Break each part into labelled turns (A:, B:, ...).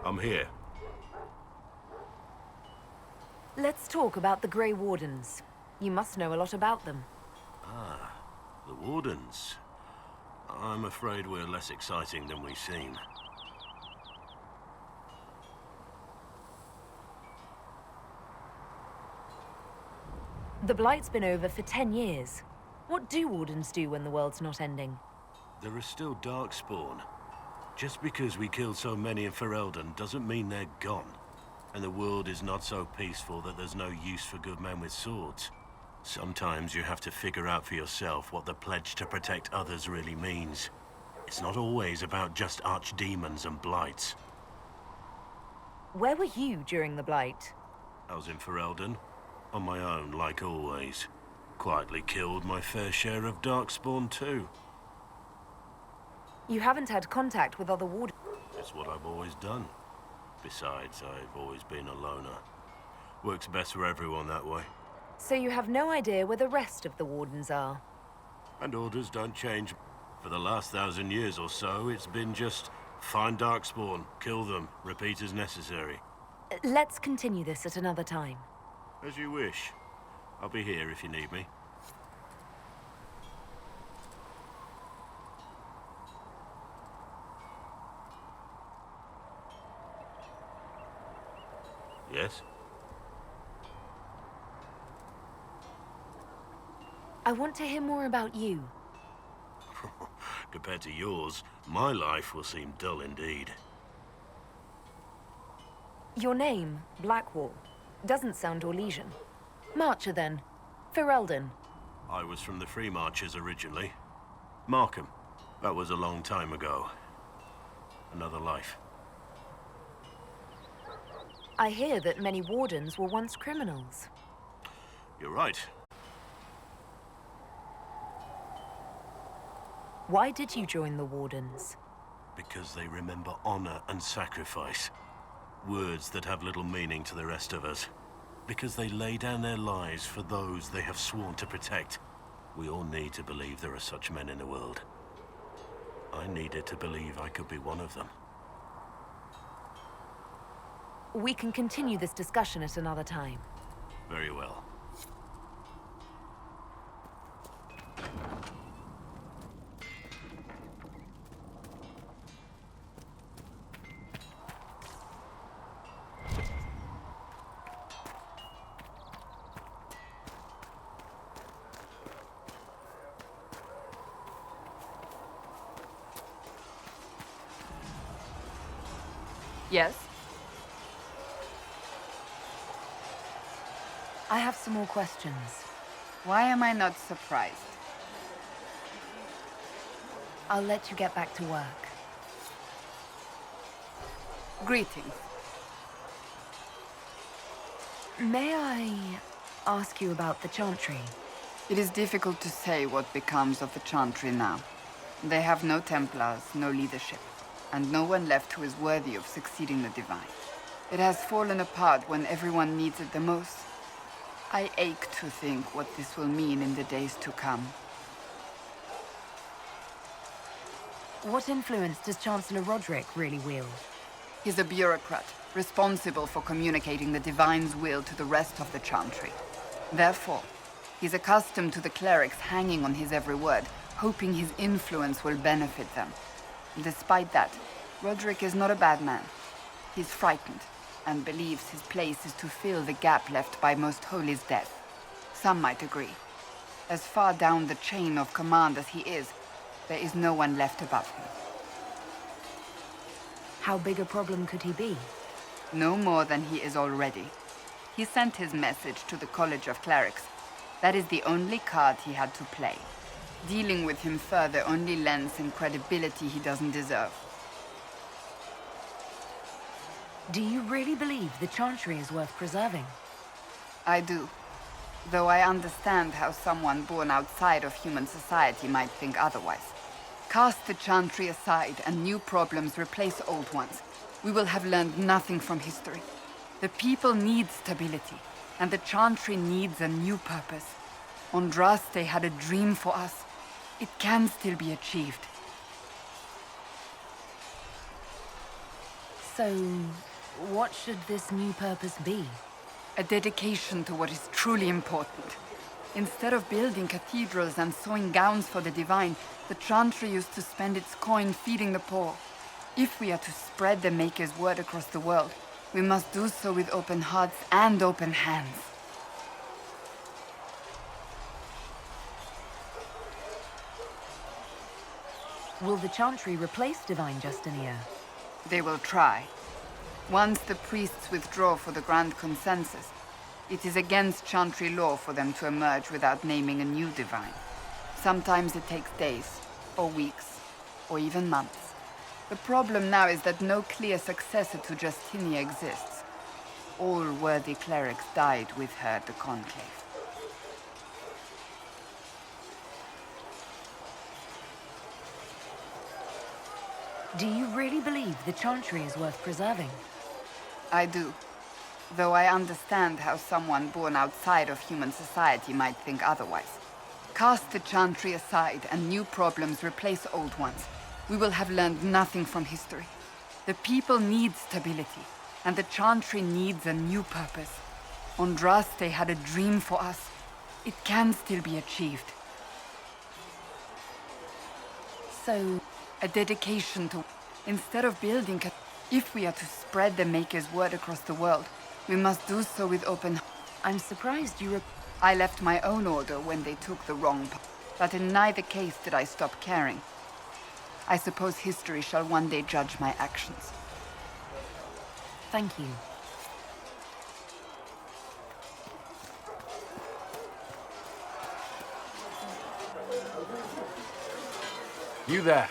A: I'm here.
B: Let's talk about the Grey Wardens. You must know a lot about them.
A: Ah, the Wardens. I'm afraid we're less exciting than we seem.
B: The Blight's been over for 10 years. What do Wardens do when the world's not ending?
A: There are still Darkspawn. Just because we killed so many in Ferelden doesn't mean they're gone. And the world is not so peaceful that there's no use for good men with swords. Sometimes you have to figure out for yourself what the pledge to protect others really means. It's not always about just archdemons and blights.
B: Where were you during the Blight?
A: I was in Ferelden, on my own like always. Quietly killed my fair share of Darkspawn too.
B: You haven't had contact with other Wardens?
A: It's what I've always done. Besides, I've always been a loner. Works best for everyone that way.
B: So you have no idea where the rest of the Wardens are?
A: And orders don't change. For the last 1,000 years or so, it's been just find Darkspawn, kill them, repeat as necessary.
B: Let's continue this at another time.
A: As you wish. I'll be here if you need me. Yes?
B: I want to hear more about you.
A: Compared to yours, my life will seem dull indeed.
B: Your name, Blackwall, doesn't sound Orlesian. Marcher then. Ferelden.
A: I was from the Free Marchers originally. Markham. That was a long time ago. Another life.
B: I hear that many Wardens were once criminals.
A: You're right.
B: Why did you join the Wardens?
A: Because they remember honor and sacrifice. Words that have little meaning to the rest of us. Because they lay down their lives for those they have sworn to protect. We all need to believe there are such men in the world. I needed to believe I could be one of them.
B: We can continue this discussion at another time.
A: Very well.
C: Yes?
B: I have some more questions.
C: Why am I not surprised?
B: I'll let you get back to work.
C: Greetings.
B: May I ask you about the Chantry?
C: It is difficult to say what becomes of the Chantry now. They have no Templars, no leadership, and no one left who is worthy of succeeding the Divine. It has fallen apart when everyone needs it the most. I ache to think what this will mean in the days to come.
B: What influence does Chancellor Roderick really wield?
C: He's a bureaucrat, responsible for communicating the Divine's will to the rest of the Chantry. Therefore, he's accustomed to the clerics hanging on his every word, hoping his influence will benefit them. Despite that, Roderick is not a bad man. He's frightened, and believes his place is to fill the gap left by Most Holy's death. Some might agree. As far down the chain of command as he is, there is no one left above him.
B: How big a problem could he be?
C: No more than he is already. He sent his message to the College of Clerics. That is the only card he had to play. Dealing with him further only lends him credibility he doesn't deserve.
B: Do you really believe the Chantry is worth preserving?
C: I do. Though I understand how someone born outside of human society might think otherwise. Cast the Chantry aside and new problems replace old ones. We will have learned nothing from history. The people need stability, and the Chantry needs a new purpose. Andraste had a dream for us. It can still be achieved.
B: So, what should this new purpose be?
C: A dedication to what is truly important. Instead of building cathedrals and sewing gowns for the divine, the Chantry used to spend its coin feeding the poor. If we are to spread the Maker's word across the world, we must do so with open hearts and open hands.
B: Will the Chantry replace Divine Justinia?
C: They will try. Once the priests withdraw for the Grand Consensus, it is against Chantry law for them to emerge without naming a new divine. Sometimes it takes days, or weeks, or even months. The problem now is that no clear successor to Justinia exists. All worthy clerics died with her at the Conclave.
B: Do you really believe the Chantry is worth preserving?
C: I do. Though I understand how someone born outside of human society might think otherwise. Cast the Chantry aside and new problems replace old ones. We will have learned nothing from history. The people need stability, and the Chantry needs a new purpose. Andraste had a dream for us. It can still be achieved.
B: So,
C: A dedication to... Instead of building... If we are to spread the Maker's word across the world, we must do so with open...
B: I'm surprised you
C: I left my own order when they took the wrong path, but in neither case did I stop caring. I suppose history shall one day judge my actions.
B: Thank you.
D: You there.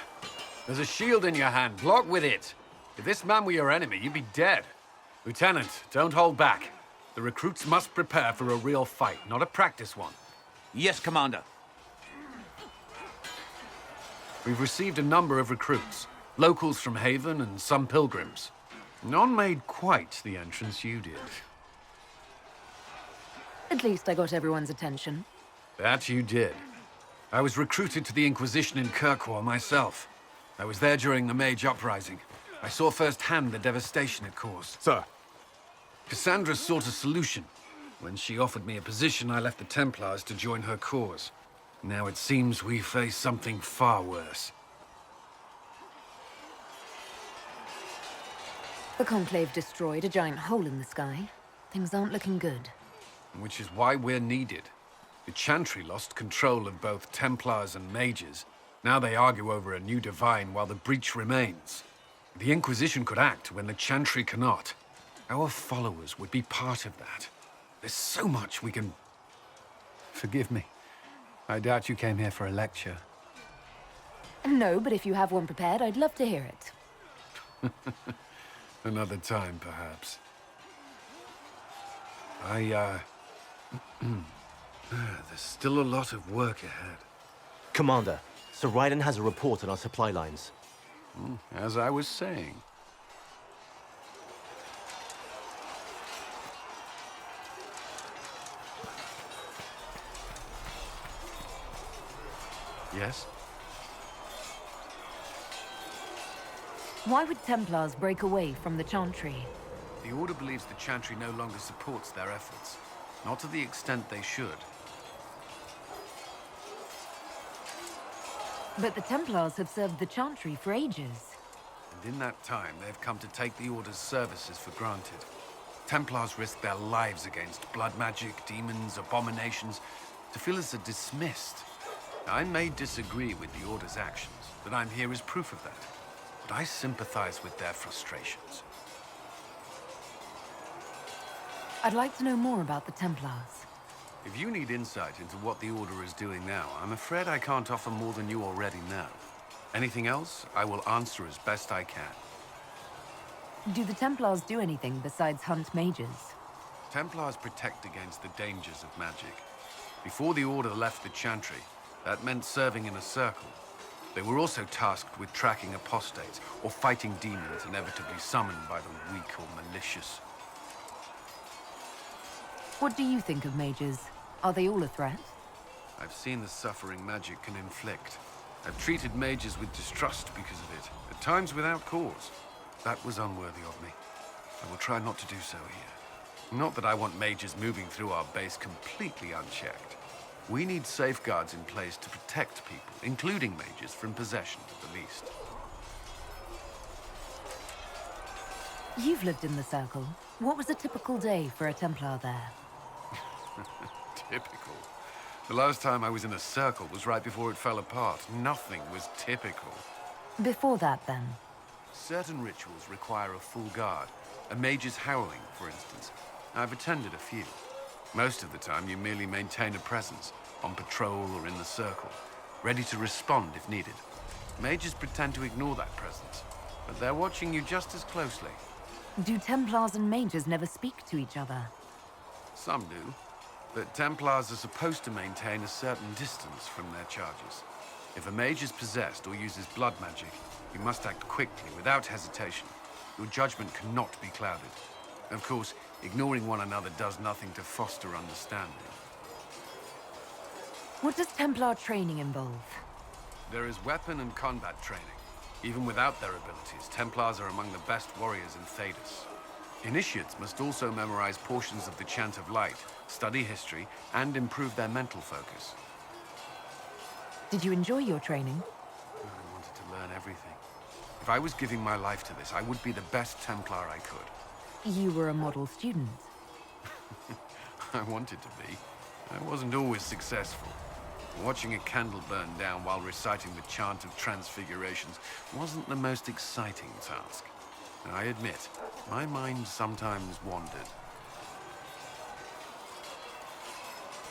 D: There's a shield in your hand. Block with it. If this man were your enemy, you'd be dead. Lieutenant, don't hold back. The recruits must prepare for a real fight, not a practice one.
E: Yes, Commander.
D: We've received a number of recruits. Locals from Haven and some pilgrims. None made quite the entrance you did.
B: At least I got everyone's attention.
D: That you did. I was recruited to the Inquisition in Kirkwall myself. I was there during the Mage Uprising. I saw firsthand the devastation it caused.
F: Sir.
D: Cassandra sought a solution. When she offered me a position, I left the Templars to join her cause. Now it seems we face something far worse.
B: The Conclave destroyed a giant hole in the sky. Things aren't looking good.
D: Which is why we're needed. The Chantry lost control of both Templars and Mages. Now they argue over a new divine while the breach remains. The Inquisition could act when the Chantry cannot. Our followers would be part of that. There's so much we can...
F: Forgive me. I doubt you came here for a lecture.
B: No, but if you have one prepared, I'd love to hear it.
D: Another time, perhaps. There's still a lot of work ahead.
G: Commander, Sir Ryden has a report on our supply lines.
D: As I was saying. Yes?
B: Why would Templars break away from the Chantry?
D: The Order believes the Chantry no longer supports their efforts. Not to the extent they should.
B: But the Templars have served the Chantry for ages.
D: And in that time, they've come to take the Order's services for granted. Templars risk their lives against blood magic, demons, abominations, to feel as dismissed. I may disagree with the Order's actions. That I'm here is proof of that. But I sympathize with their frustrations.
B: I'd like to know more about the Templars.
D: If you need insight into what the Order is doing now, I'm afraid I can't offer more than you already know. Anything else, I will answer as best I can.
B: Do the Templars do anything besides hunt mages?
D: Templars protect against the dangers of magic. Before the Order left the Chantry, that meant serving in a circle. They were also tasked with tracking apostates, or fighting demons inevitably summoned by the weak or malicious.
B: What do you think of mages? Are they all a threat?
D: I've seen the suffering magic can inflict. I've treated mages with distrust because of it, at times without cause. That was unworthy of me. I will try not to do so here. Not that I want mages moving through our base completely unchecked. We need safeguards in place to protect people, including mages, from possession at the least.
B: You've lived in the Circle. What was a typical day for a Templar there?
D: Typical. The last time I was in a circle was right before it fell apart. Nothing was typical.
B: Before that, then?
D: Certain rituals require a full guard. A mage's harrowing, for instance. I've attended a few. Most of the time, you merely maintain a presence, on patrol or in the circle, ready to respond if needed. Mages pretend to ignore that presence, but they're watching you just as closely.
B: Do Templars and mages never speak to each other?
D: Some do, but Templars are supposed to maintain a certain distance from their charges. If a mage is possessed or uses blood magic, you must act quickly, without hesitation. Your judgment cannot be clouded. Of course, ignoring one another does nothing to foster understanding.
B: What does Templar training involve?
D: There is weapon and combat training. Even without their abilities, Templars are among the best warriors in Thedas. Initiates must also memorize portions of the Chant of Light, study history, and improve their mental focus.
B: Did you enjoy your training?
D: I wanted to learn everything. If I was giving my life to this, I would be the best Templar I could.
B: You were a model student.
D: I wanted to be. I wasn't always successful. Watching a candle burn down while reciting the Chant of Transfigurations wasn't the most exciting task. I admit, my mind sometimes wandered.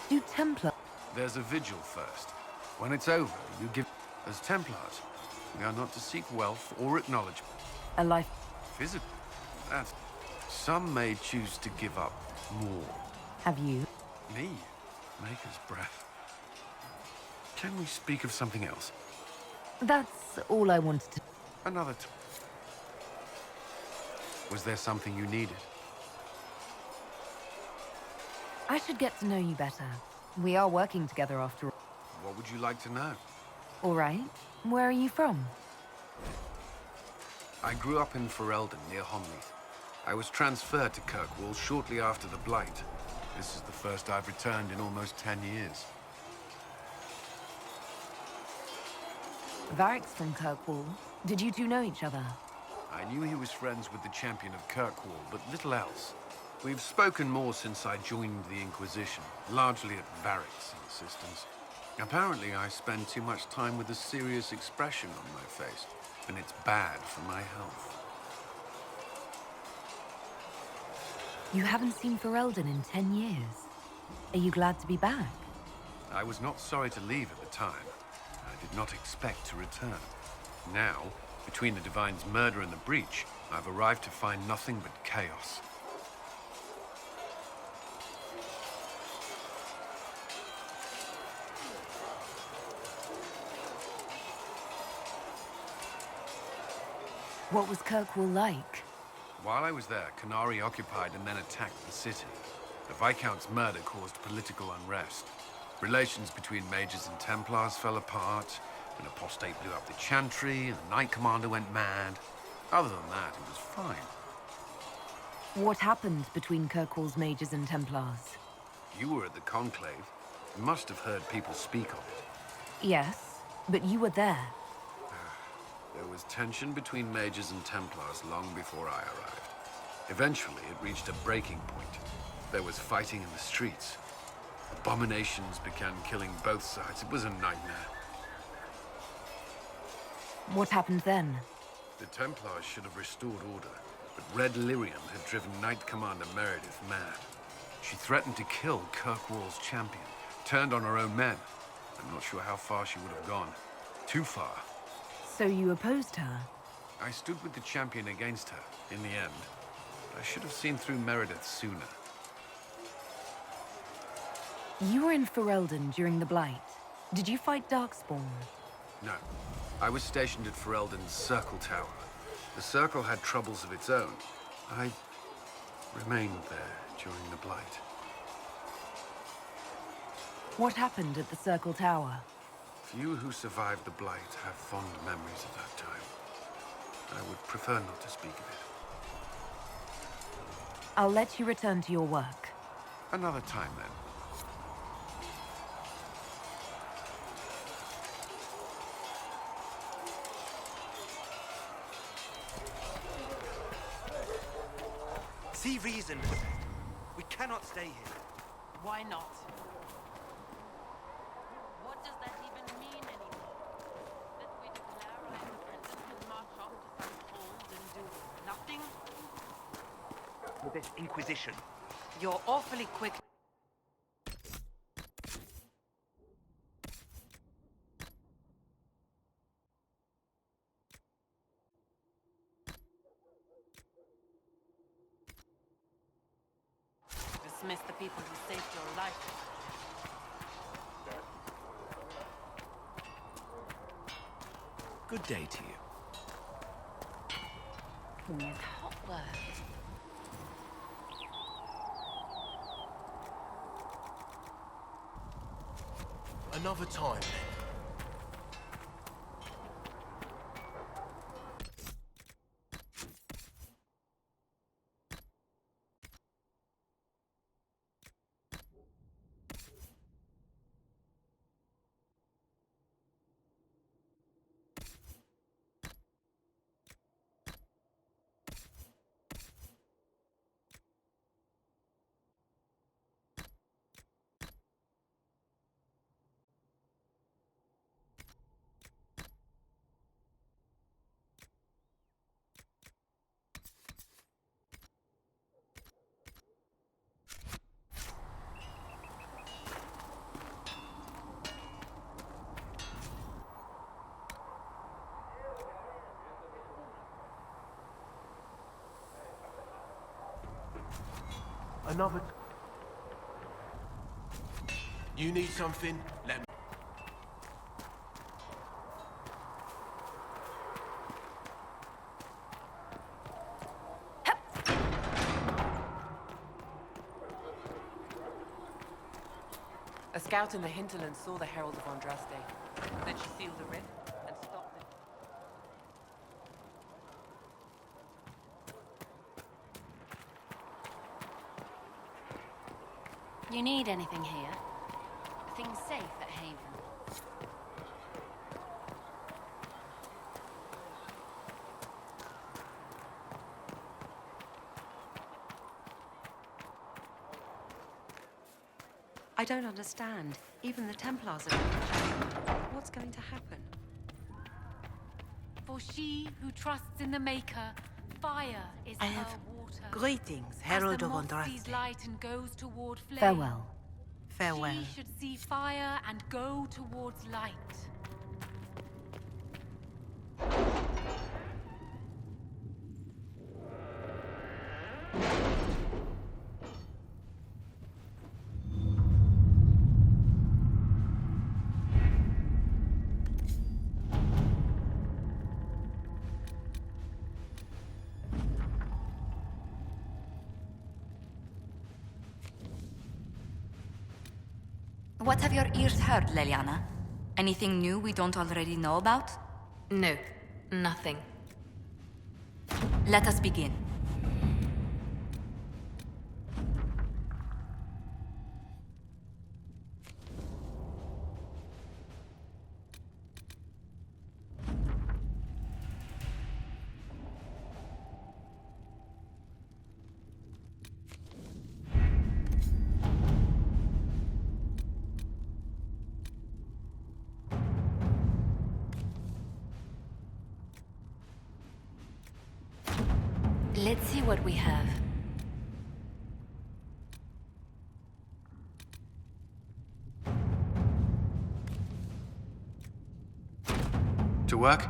B: Do Templar...
D: There's a vigil first. When it's over, you give... As Templars, we are not to seek wealth or acknowledgement.
B: A life...
D: Physical. That. Some may choose to give up more.
B: Have you?
D: Me? Maker's breath. Can we speak of something else?
B: That's all I wanted to...
D: Another time. Was there something you needed?
B: I should get to know you better. We are working together after all.
D: What would you like to know?
B: All right. Where are you from?
D: I grew up in Ferelden, near Homleith. I was transferred to Kirkwall shortly after the Blight. This is the first I've returned in almost 10 years.
B: Varric's from Kirkwall. Did you two know each other?
D: I knew he was friends with the champion of Kirkwall, but little else. We've spoken more since I joined the Inquisition, largely at Varric's insistence. Apparently, I spend too much time with a serious expression on my face, and it's bad for my health.
B: You haven't seen Ferelden in 10 years. Are you glad to be back?
D: I was not sorry to leave at the time. I did not expect to return. Now, between the Divine's murder and the breach, I've arrived to find nothing but chaos.
B: What was Kirkwall like?
D: While I was there, Canary occupied and then attacked the city. The Viscount's murder caused political unrest. Relations between mages and Templars fell apart. An apostate blew up the Chantry, and the Knight Commander went mad. Other than that, it was fine.
B: What happened between Kirkwall's mages and Templars?
D: You were at the Conclave. You must have heard people speak of it.
B: Yes, but you were there.
D: There was tension between mages and Templars long before I arrived. Eventually, it reached a breaking point. There was fighting in the streets. Abominations began killing both sides. It was a nightmare.
B: What happened then?
D: The Templars should have restored order, but Red Lyrium had driven Knight Commander Meredith mad. She threatened to kill Kirkwall's champion, turned on her own men. I'm not sure how far she would have gone. Too far.
B: So you opposed her?
D: I stood with the champion against her, in the end. But I should have seen through Meredith sooner.
B: You were in Ferelden during the Blight. Did you fight Darkspawn?
D: No. I was stationed at Ferelden's Circle Tower. The Circle had troubles of its own. I remained there during the Blight.
B: What happened at the Circle Tower?
D: Few who survived the Blight have fond memories of that time. I would prefer not to speak of it.
B: I'll let you return to your work.
D: Another time, then.
E: See reason. We cannot stay here.
H: Why not? What does that even mean anymore? That we declare our independence and march off to some cold and do nothing?
E: With this Inquisition.
H: You're awfully quick. Dismiss the people who saved your life.
E: Good day to you.
H: Yes, hot work.
E: Another time, then. Another... You need something? Let me...
H: A scout in the hinterland saw the Herald of Andraste. Then she sealed the rift and stopped it.
I: You need anything here? Things safe at Haven? I don't understand. Even the Templars are... What's going to happen?
J: For she who trusts in the Maker, fire is
K: I
J: her
K: have
J: water.
K: greetings, Herald of
J: As the moth sees
K: Andraste.
J: light and goes toward flame,
B: Farewell.
K: Farewell.
J: she should see fire and go towards light.
L: What have your ears heard, Leliana? Anything new we don't already know about?
B: No, nothing.
L: Let us begin.
B: Let's see what we have.
D: To work?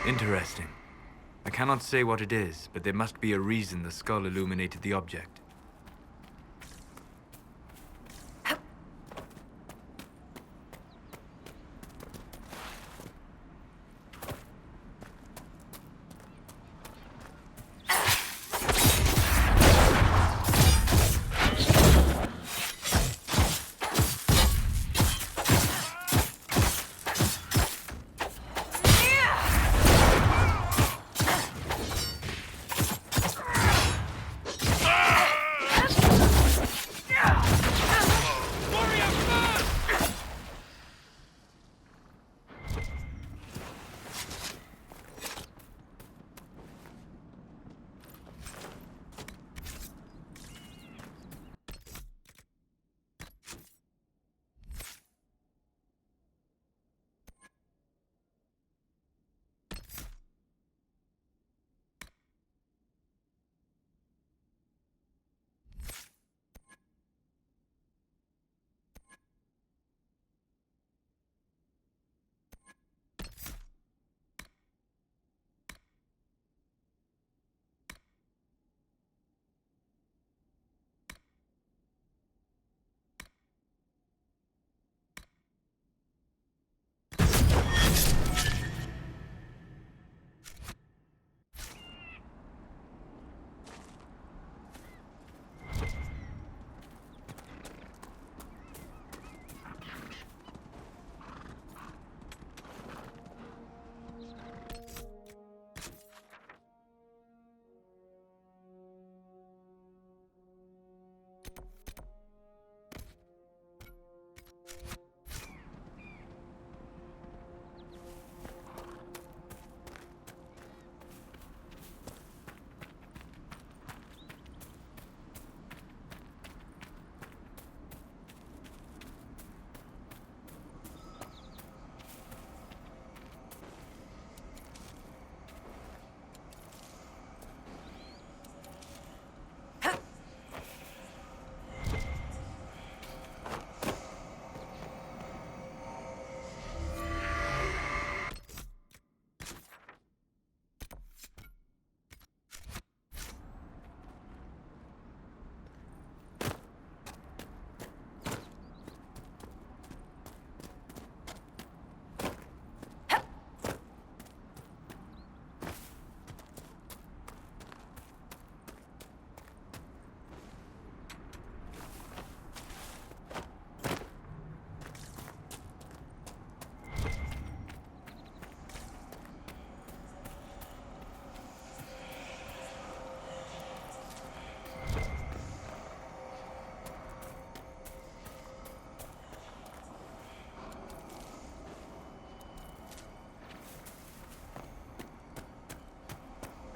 M: Interesting. I cannot say what it is, but there must be a reason the skull illuminated the object.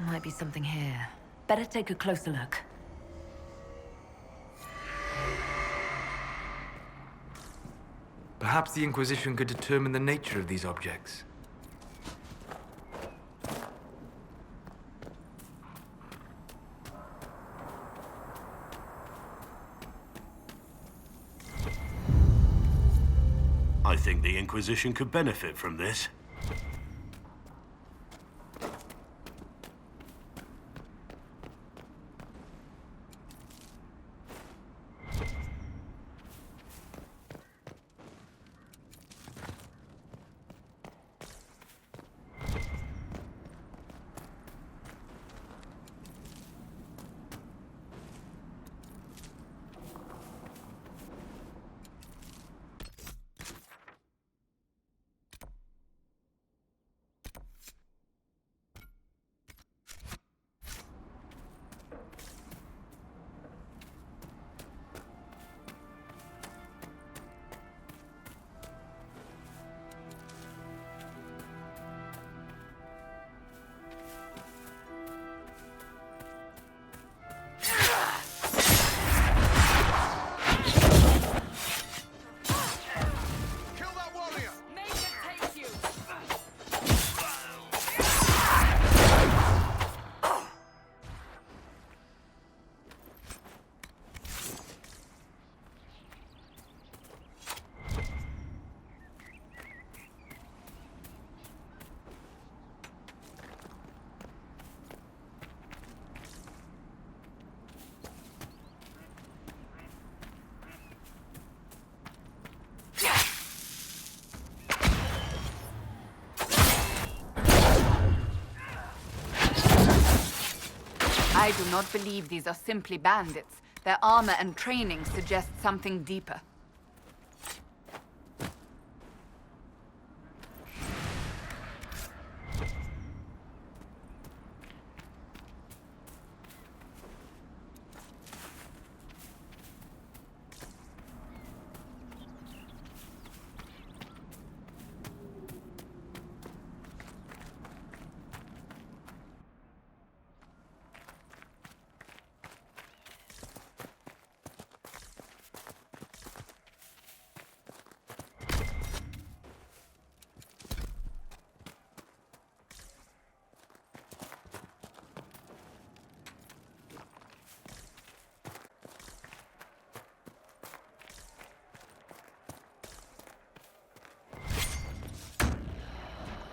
B: Might be something here. Better take a closer look.
M: Perhaps the Inquisition could determine the nature of these objects.
A: I think the Inquisition could benefit from this.
C: I do not believe these are simply bandits. Their armor and training suggest something deeper.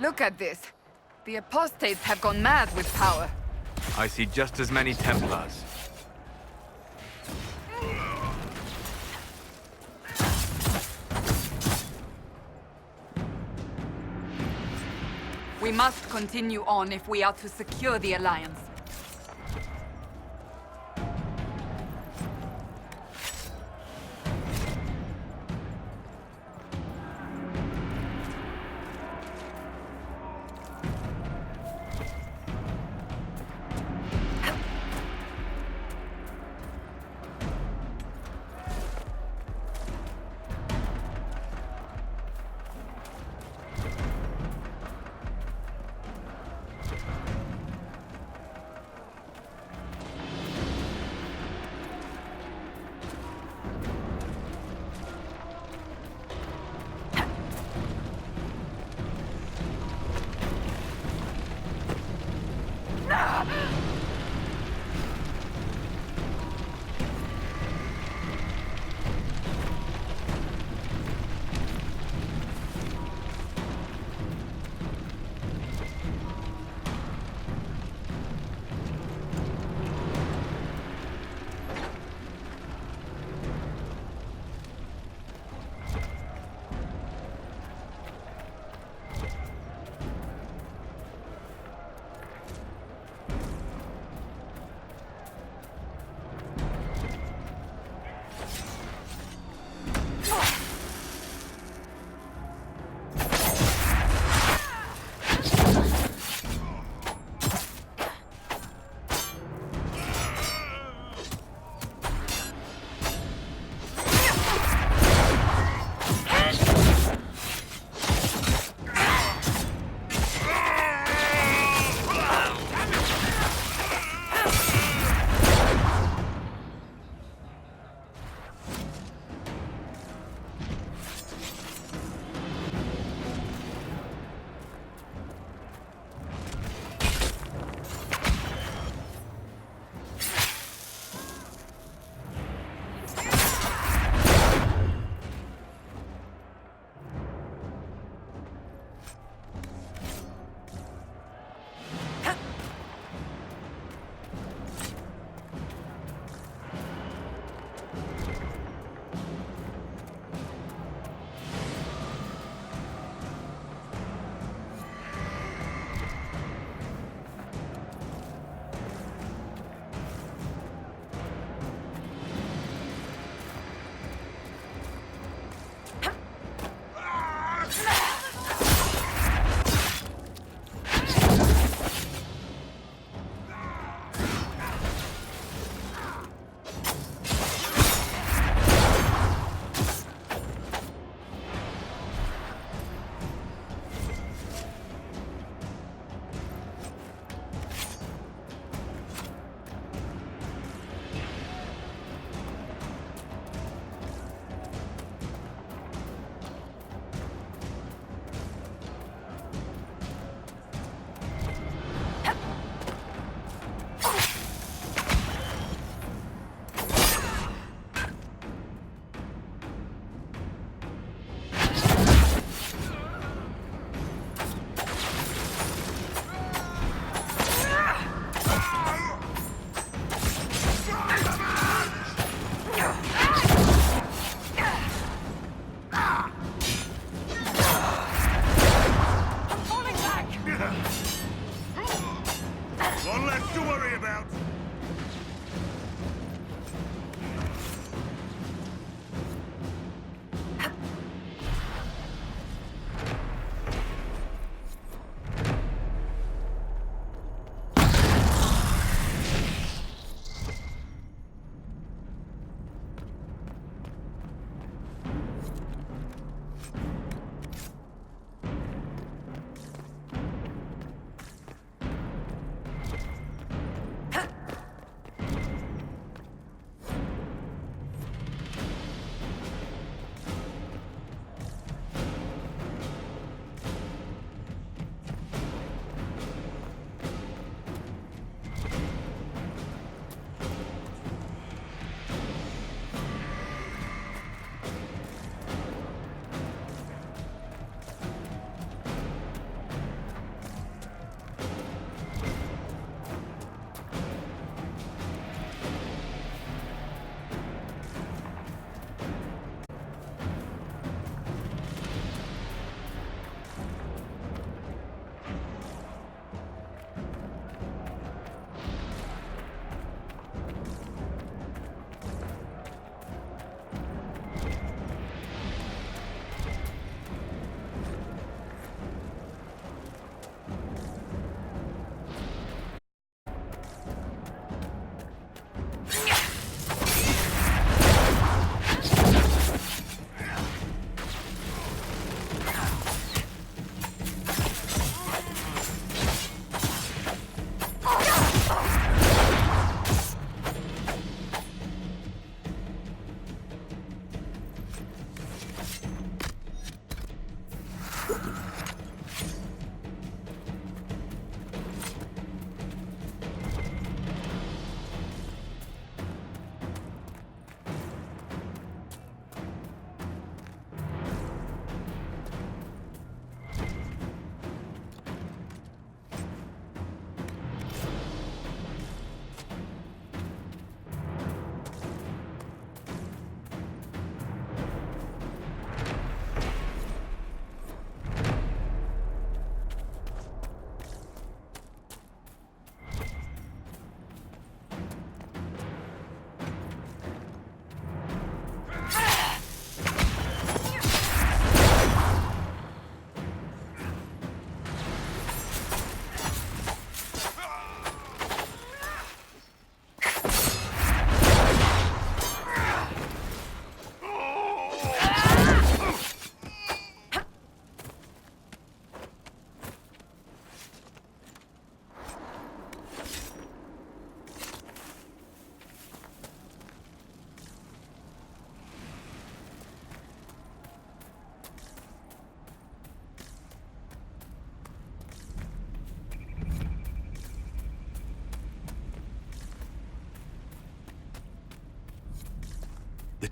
C: Look at this. The apostates have gone mad with power.
M: I see just as many Templars.
C: We must continue on if we are to secure the Alliance.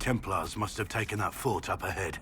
A: Templars must have taken that fort up ahead.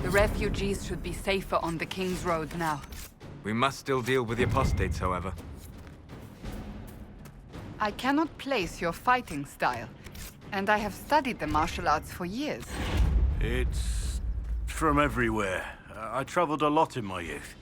C: The refugees should be safer on the King's Road now.
M: We must still deal with the apostates, however.
C: I cannot place your fighting style, and I have studied the martial arts for years.
A: It's from everywhere. I traveled a lot in my youth.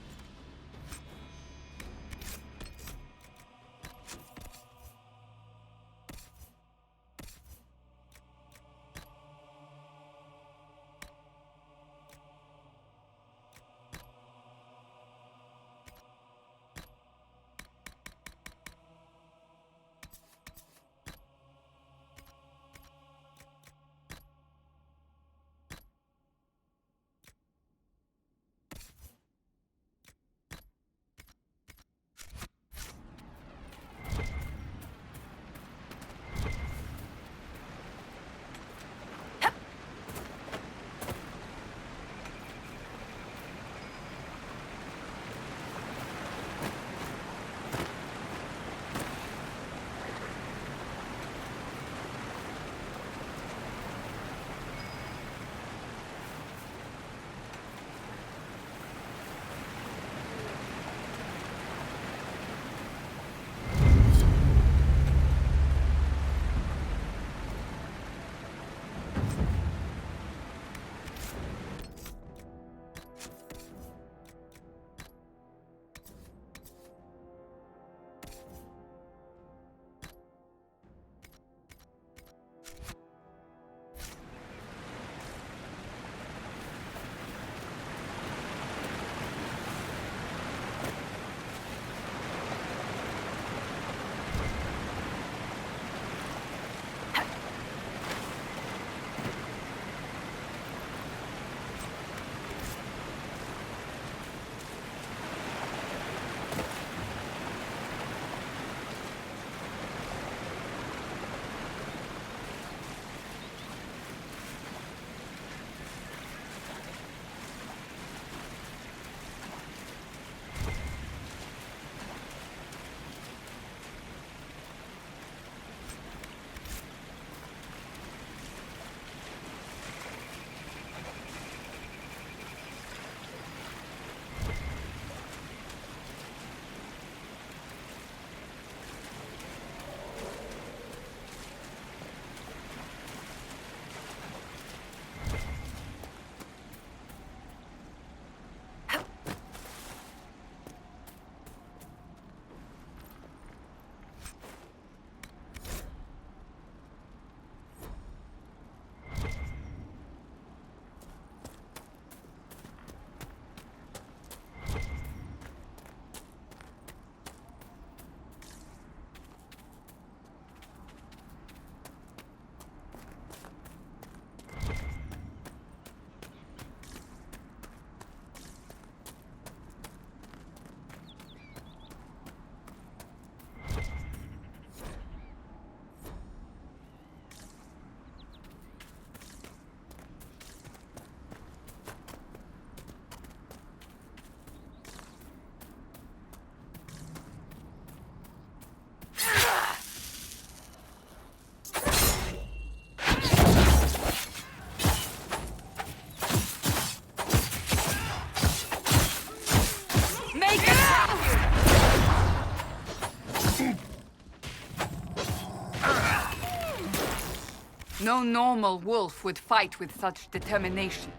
C: No normal wolf would fight with such determination.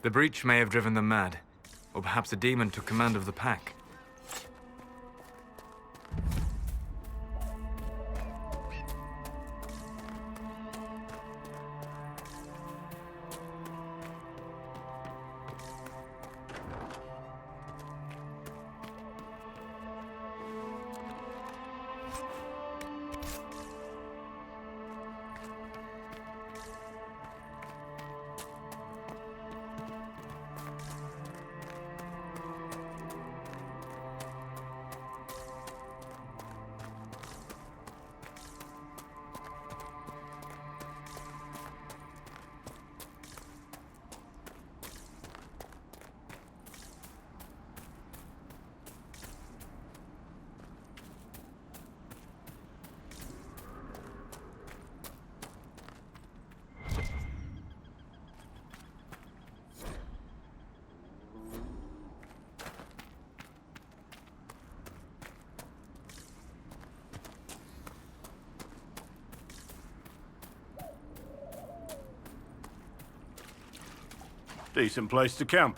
M: The breach may have driven them mad. Or perhaps a demon took command of the pack.
N: Decent place to camp.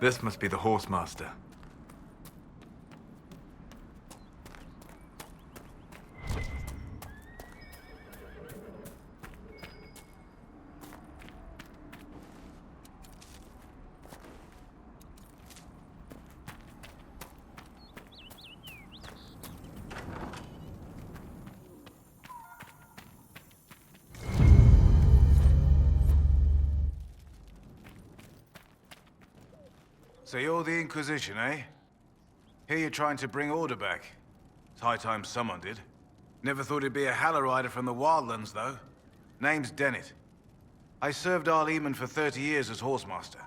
M: This must be the Horsemaster.
O: So you're the Inquisition, eh? Here you're trying to bring order back. It's high time someone did. Never thought it'd be a Hallow from the Wildlands, though. Name's Dennett. I served Arleman for 30 years as Horsemaster.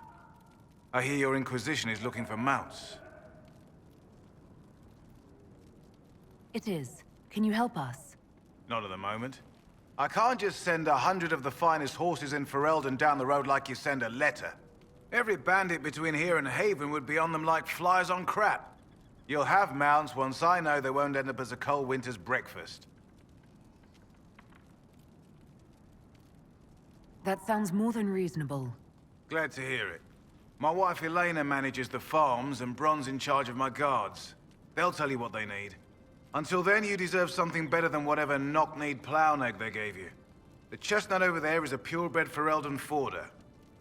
O: I hear your Inquisition is looking for mounts.
B: It is. Can you help us?
O: Not at the moment. I can't just send 100 of the finest horses in Ferelden down the road like you send a letter. Every bandit between here and Haven would be on them like flies on crap. You'll have mounts once I know they won't end up as a cold winter's breakfast.
B: That sounds more than reasonable.
O: Glad to hear it. My wife Elena manages the farms and Bron's in charge of my guards. They'll tell you what they need. Until then, you deserve something better than whatever knock-kneed plow-neg they gave you. The chestnut over there is a purebred Ferelden forder.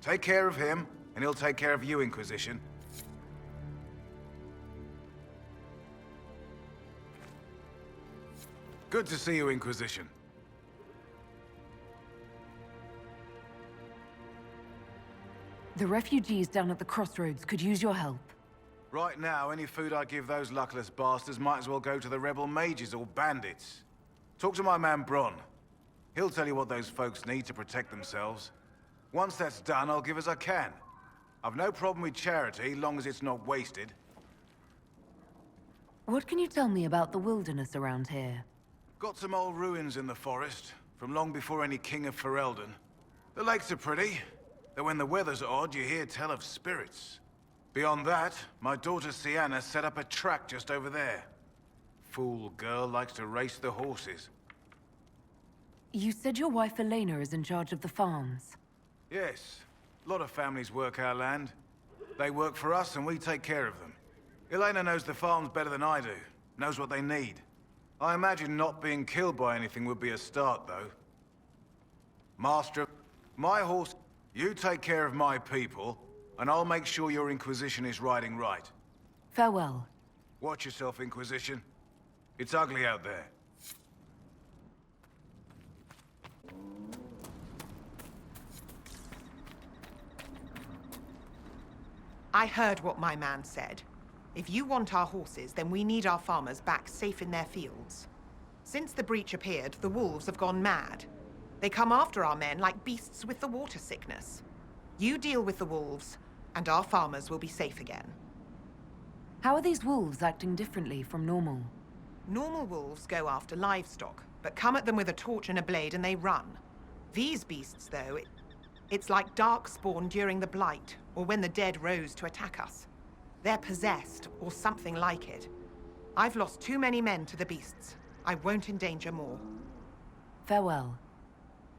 O: Take care of him, and he'll take care of you, Inquisition. Good to see you, Inquisition.
B: The refugees down at the crossroads could use your help.
O: Right now, any food I give those luckless bastards might as well go to the rebel mages or bandits. Talk to my man Bron. He'll tell you what those folks need to protect themselves. Once that's done, I'll give as I can. I've no problem with charity, long as it's not wasted.
B: What can you tell me about the wilderness around here?
O: Got some old ruins in the forest, from long before any king of Ferelden. The lakes are pretty, though when the weather's odd, you hear tell of spirits. Beyond that, my daughter Sienna set up a track just over there. Fool girl likes to race the horses.
B: You said your wife Elena is in charge of the farms.
O: Yes. A lot of families work our land. They work for us and we take care of them. Elena knows the farms better than I do. Knows what they need. I imagine not being killed by anything would be a start, though. Master, my horse... You take care of my people, and I'll make sure your Inquisition is riding right.
B: Farewell.
O: Watch yourself, Inquisition. It's ugly out there.
K: I heard what my man said. If you want our horses, then we need our farmers back safe in their fields. Since the breach appeared, the wolves have gone mad. They come after our men like beasts with the water sickness. You deal with the wolves, and our farmers will be safe again.
B: How are these wolves acting differently from normal?
K: Normal wolves go after livestock, but come at them with a torch and a blade and they run. These beasts, though, it's like darkspawn during the Blight, or when the dead rose to attack us. They're possessed, or something like it. I've lost too many men to the beasts. I won't endanger more.
B: Farewell.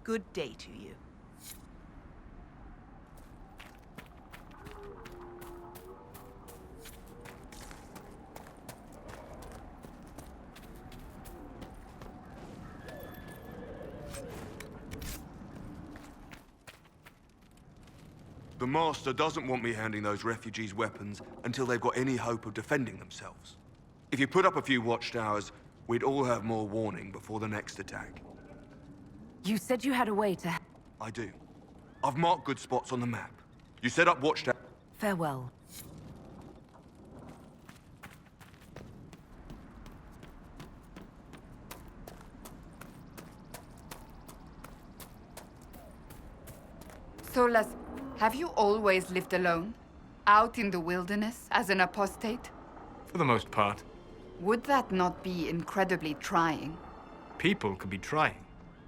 K: Good day to you.
P: The Master doesn't want me handing those refugees weapons until they've got any hope of defending themselves. If you put up a few watchtowers, we'd all have more warning before the next attack.
B: You said you had a way to...
P: I do. I've marked good spots on the map. You set up watchtowers...
B: Farewell.
C: Solas, have you always lived alone? Out in the wilderness, as an apostate?
M: For the most part.
C: Would that not be incredibly trying?
M: People could be trying.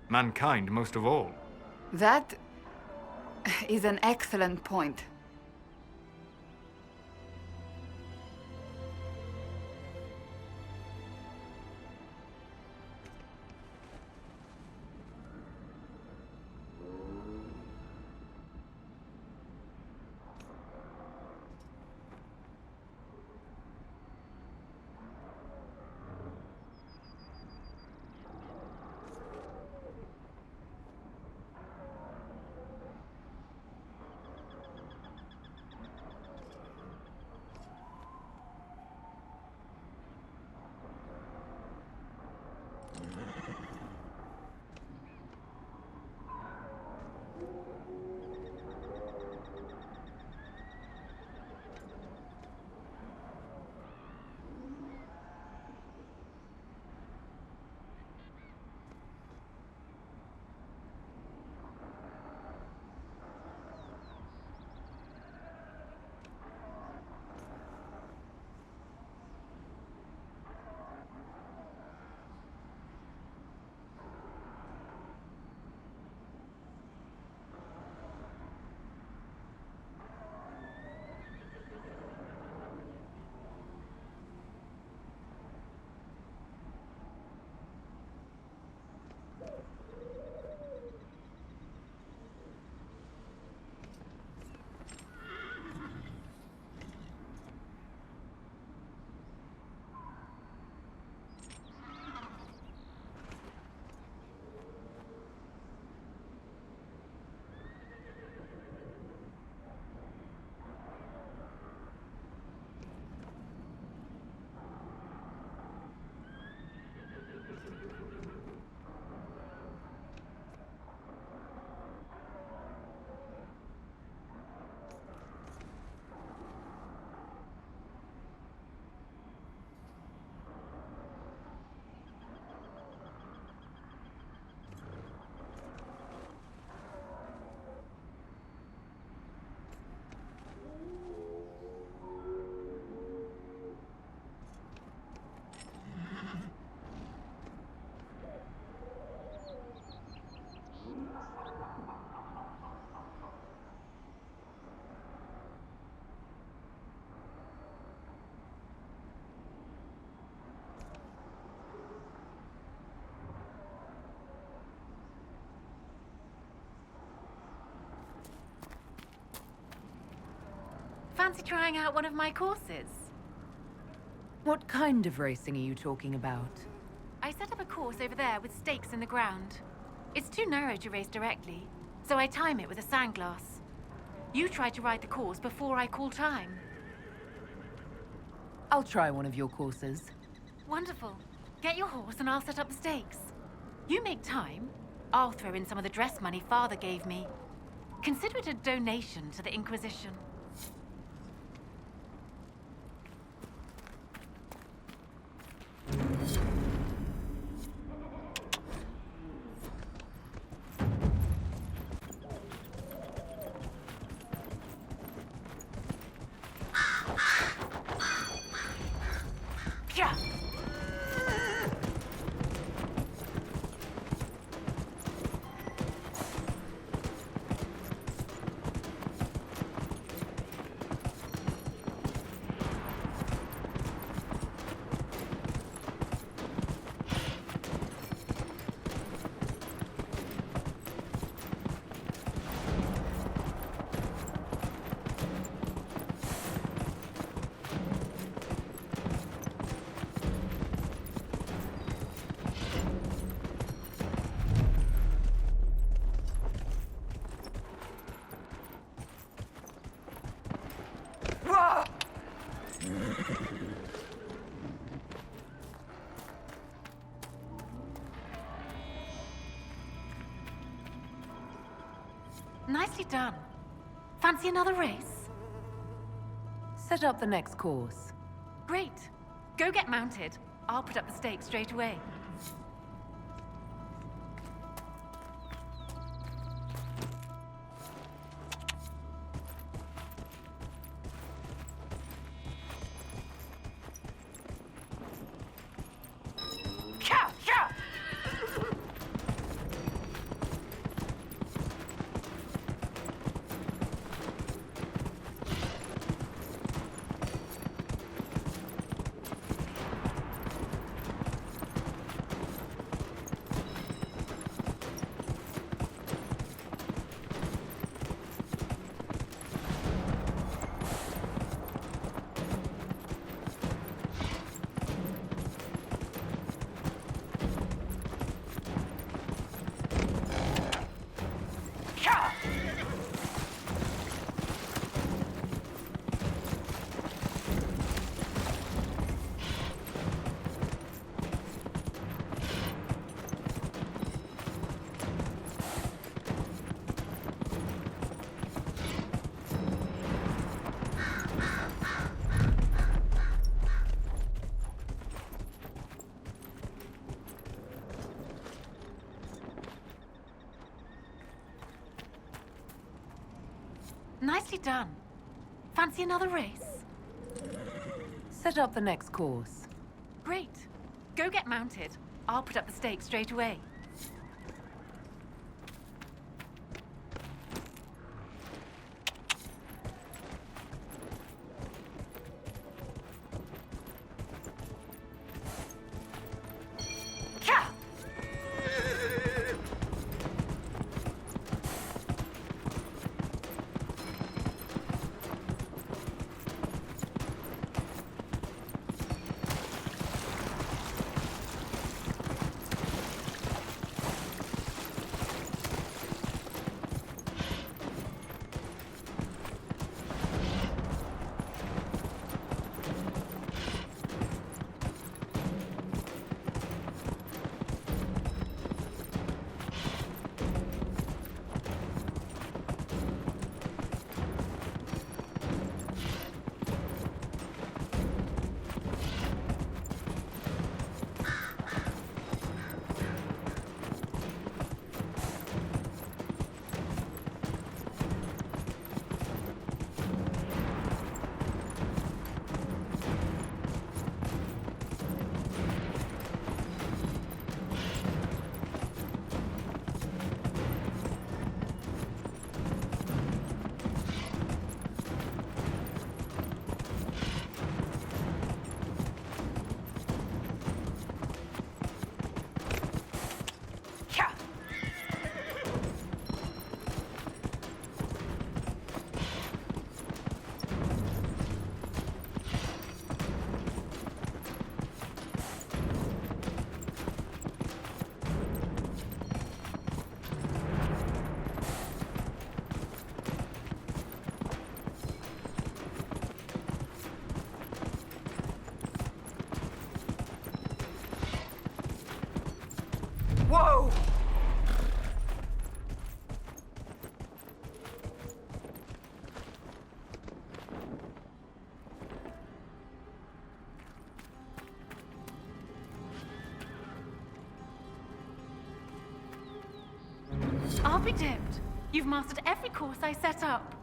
M: Mankind most of all.
C: That is an excellent point.
J: Fancy trying out one of my courses?
B: What kind of racing are you talking about?
J: I set up a course over there with stakes in the ground. It's too narrow to race directly, so I time it with a sandglass. You try to ride the course before I call time.
B: I'll try one of your courses.
J: Wonderful. Get your horse and I'll set up the stakes. You make time, I'll throw in some of the dress money Father gave me. Consider it a donation to the Inquisition. Yeah. Nicely done. Fancy another race?
B: Set up the next course.
J: Great. Go get mounted. I'll put up the stakes straight away. Nicely done. Fancy another race?
B: Set up the next course.
J: Great. Go get mounted. I'll put up the stakes straight away.
K: Whoa!
J: I'll be dimmed. You've mastered every course I set up.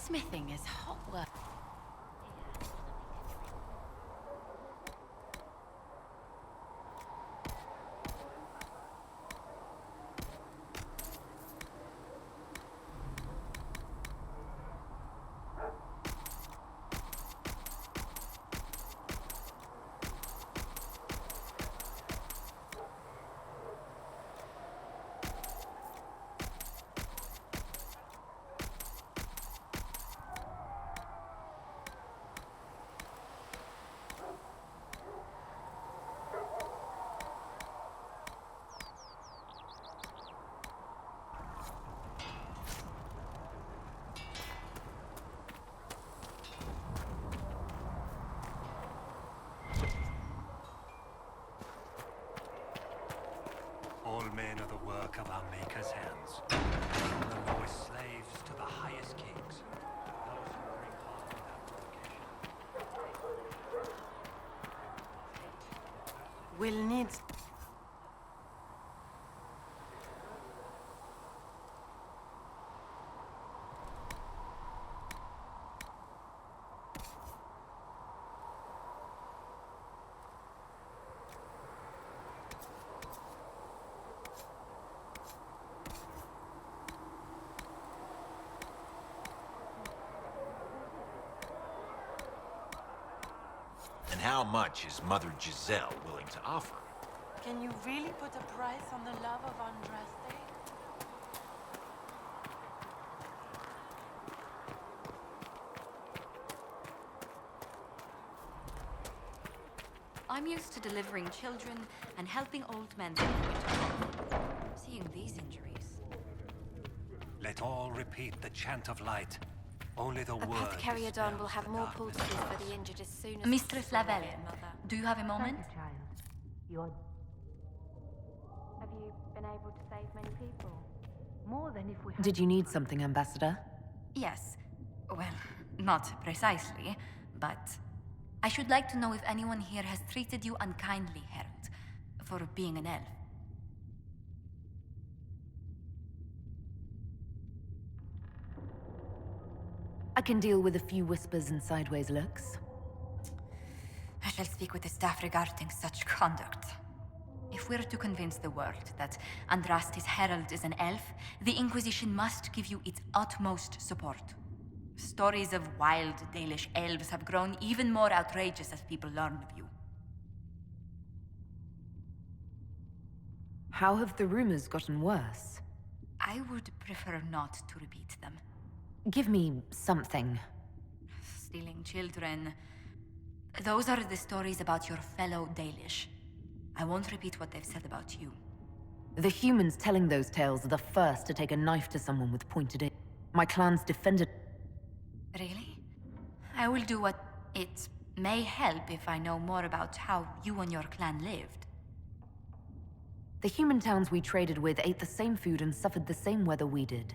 J: Smithing is hot work.
Q: All men are the work of our Maker's hands. From the lowest slaves to the highest kings. Those who bring hard without provocation.
K: We'll need...
E: And how much is Mother Giselle willing to offer?
H: Can you really put a price on the love of Andraste?
L: I'm used to delivering children and helping old men through winter. Seeing these injuries.
Q: Let all repeat the chant of light. Only the word
R: Apothecary will have
Q: dispels the
R: more
Q: darkness.
R: poultices for the injured as soon as
L: Mistress
R: possible,
L: Lavelle,
R: Mother.
L: do you have a moment?
R: Have you been able to save many people?
B: More than if we Did you need something, Ambassador?
L: Yes. Well, not precisely, but I should like to know if anyone here has treated you unkindly, Herald, for being an elf.
B: I can deal with a few whispers and sideways looks.
L: I shall speak with the staff regarding such conduct. If we're to convince the world that Andraste's Herald is an elf, the Inquisition must give you its utmost support. Stories of wild Dalish elves have grown even more outrageous as people learn of you.
B: How have the rumors gotten worse?
L: I would prefer not to repeat them.
B: Give me something.
L: Stealing children. Those are the stories about your fellow Dalish. I won't repeat what they've said about you.
B: The humans telling those tales are the first to take a knife to someone with pointed aim. My clan's defended...
L: Really? I will do what... It may help if I know more about how you and your clan lived.
B: The human towns we traded with ate the same food and suffered the same weather we did.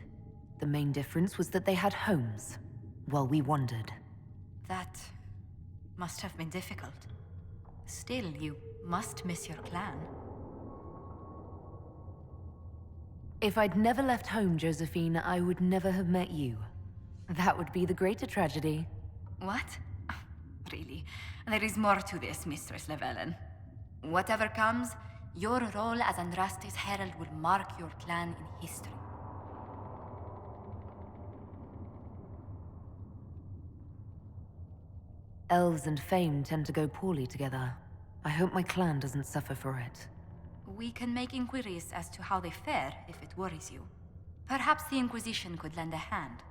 B: The main difference was that they had homes, while we wandered.
L: That must have been difficult. Still, you must miss your clan.
B: If I'd never left home, Josephine, I would never have met you. That would be the greater tragedy.
L: What? Really? There is more to this, Mistress Llewellyn. Whatever comes, your role as Andraste's Herald will mark your clan in history.
B: Elves and fame tend to go poorly together. I hope my clan doesn't suffer for it.
L: We can make inquiries as to how they fare if it worries you. Perhaps the Inquisition could lend a hand.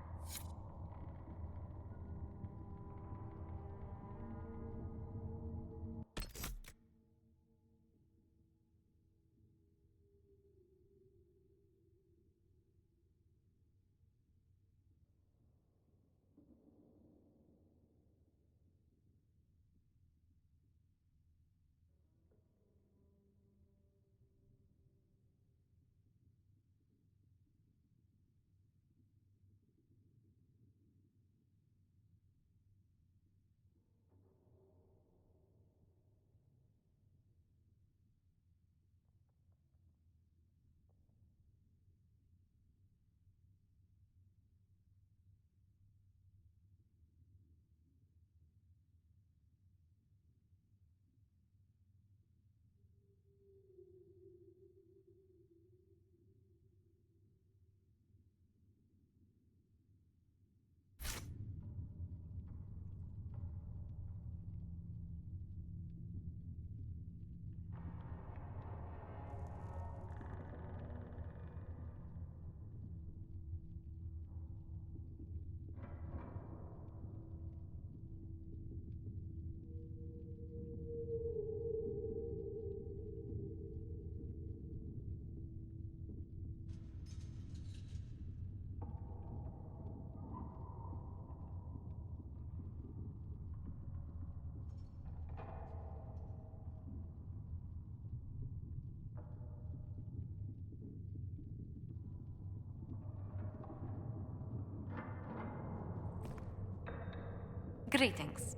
L: Greetings.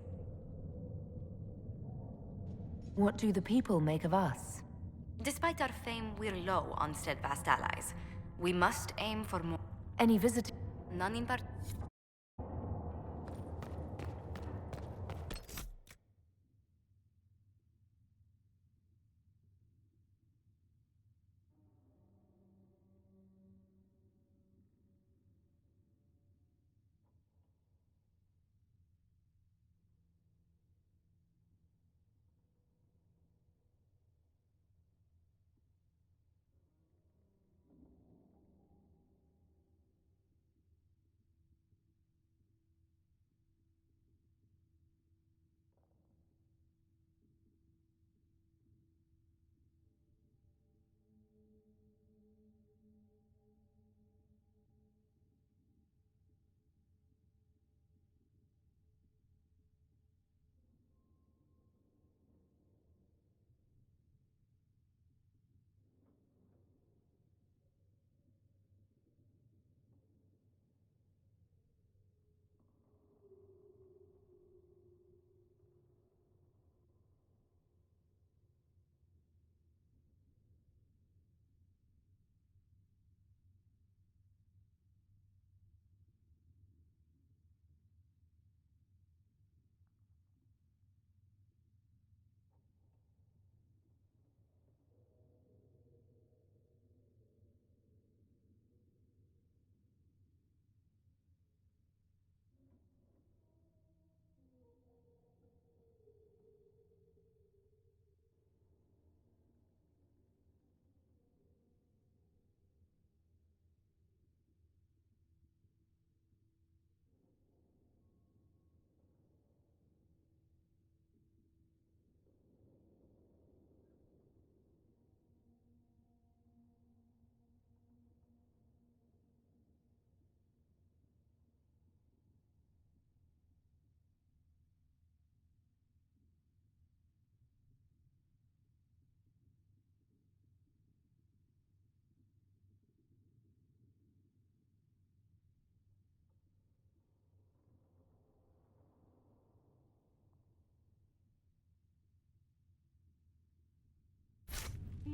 B: What do the people make of us?
L: Despite our fame, we're low on steadfast allies. We must aim for more.
B: Any visitors?
L: None in part.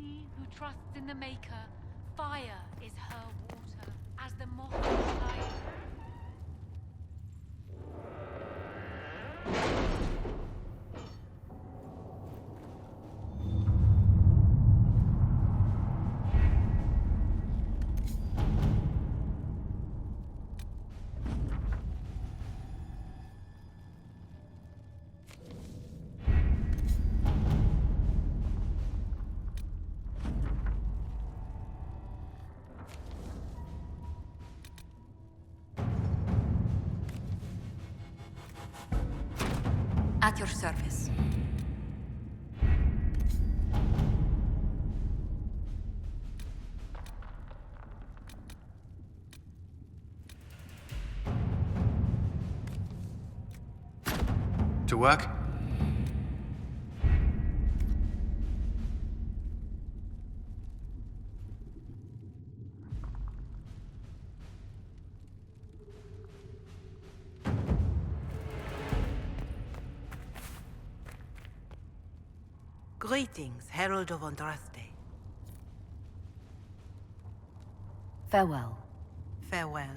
J: She who trusts in the Maker, fire is her water, as the moth flies.
L: At your service.
D: To work?
S: Greetings, Herald of Andraste.
B: Farewell.
S: Farewell.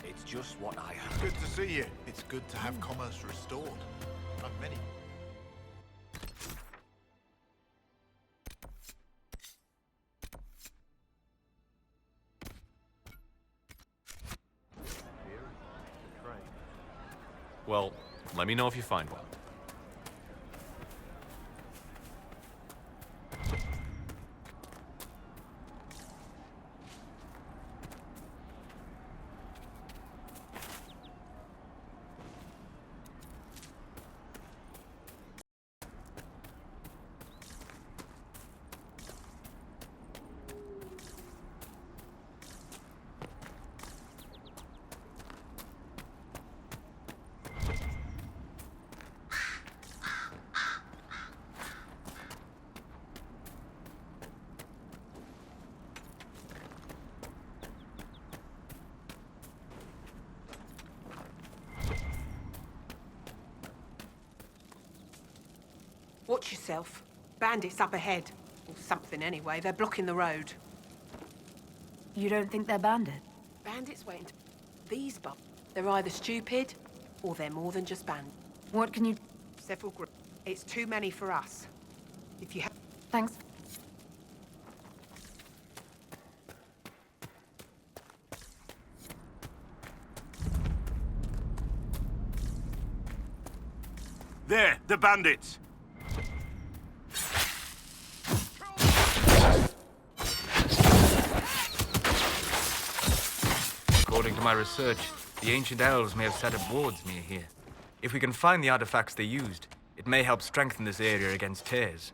E: It's just what I heard.
T: Good to see you. It's good to have commerce restored. Like many.
M: Well, let me know if you find one.
K: Watch yourself. Bandits up ahead. Or something anyway. They're blocking the road.
B: You don't think they're bandits?
K: Bandits waiting to... These they're either stupid, or they're more than just bandits.
B: What can you...
K: Several groups. It's too many for us. If you have...
B: Thanks.
N: There, the bandits!
M: According to my research, the ancient elves may have set up wards near here. If we can find the artifacts they used, it may help strengthen this area against tears.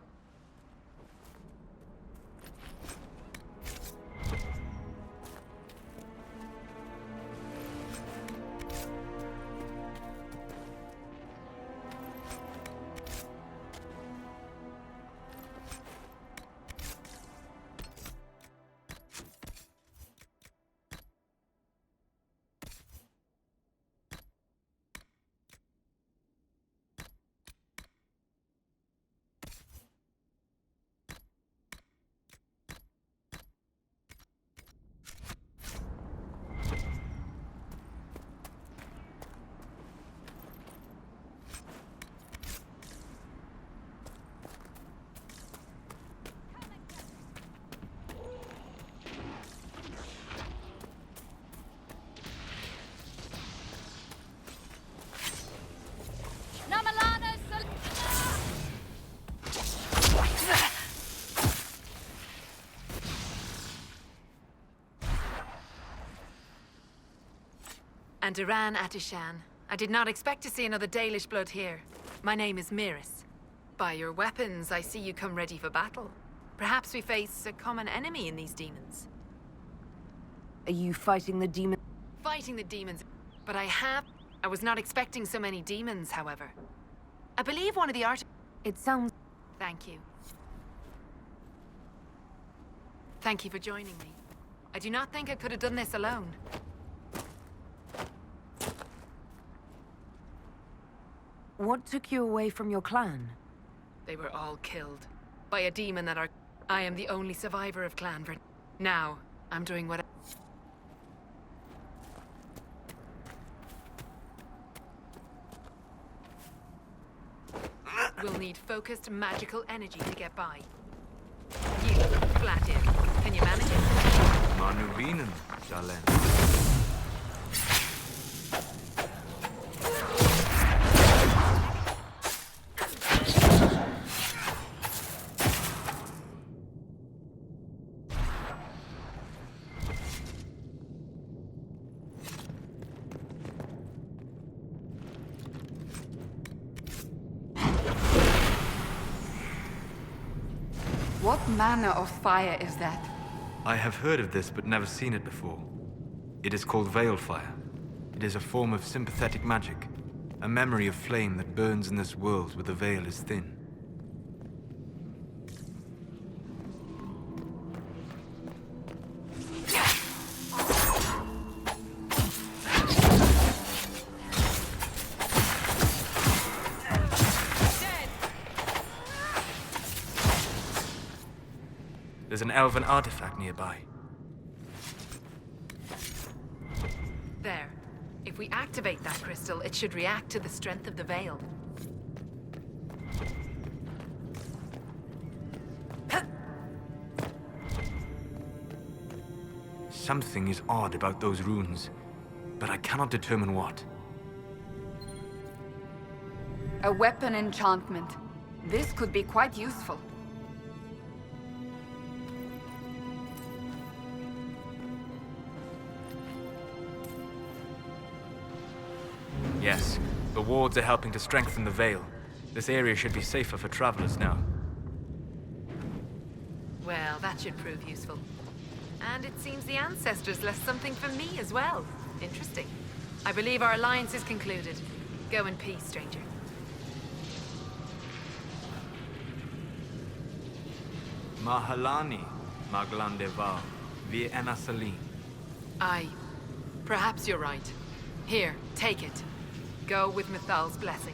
U: And Iran Atishan. I did not expect to see another Dalish blood here. My name is Miris. By your weapons, I see you come ready for battle. Perhaps we face a common enemy in these demons.
B: Are you fighting the demon?
U: Fighting the demons, but I was not expecting so many demons, however. I believe one of the
B: It sounds...
U: Thank you. Thank you for joining me. I do not think I could have done this alone.
B: What took you away from your clan?
U: They were all killed by a demon that I am the only survivor of Clan Vern. Now, I'm doing what We'll need focused magical energy to get by. You, Flatin, can you manage it?
M: Manuvinen, Jalen.
C: What manner of fire is that?
M: I have heard of this, but never seen it before. It is called Veil Fire. It is a form of sympathetic magic, a memory of flame that burns in this world where the veil is thin. There's an elven artifact nearby.
U: There. If we activate that crystal, it should react to the strength of the veil.
M: Something is odd about those runes, but I cannot determine what.
C: A weapon enchantment. This could be quite useful.
M: Yes, the wards are helping to strengthen the veil. This area should be safer for travelers now.
U: Well, that should prove useful. And it seems the ancestors left something for me as well. Interesting. I believe our alliance is concluded. Go in peace, stranger.
M: Mahalani, Maglandeval, Vi Enasalim.
U: Perhaps you're right. Here, take it. Go with Mithal's blessing.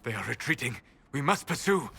M: They are retreating. We must pursue.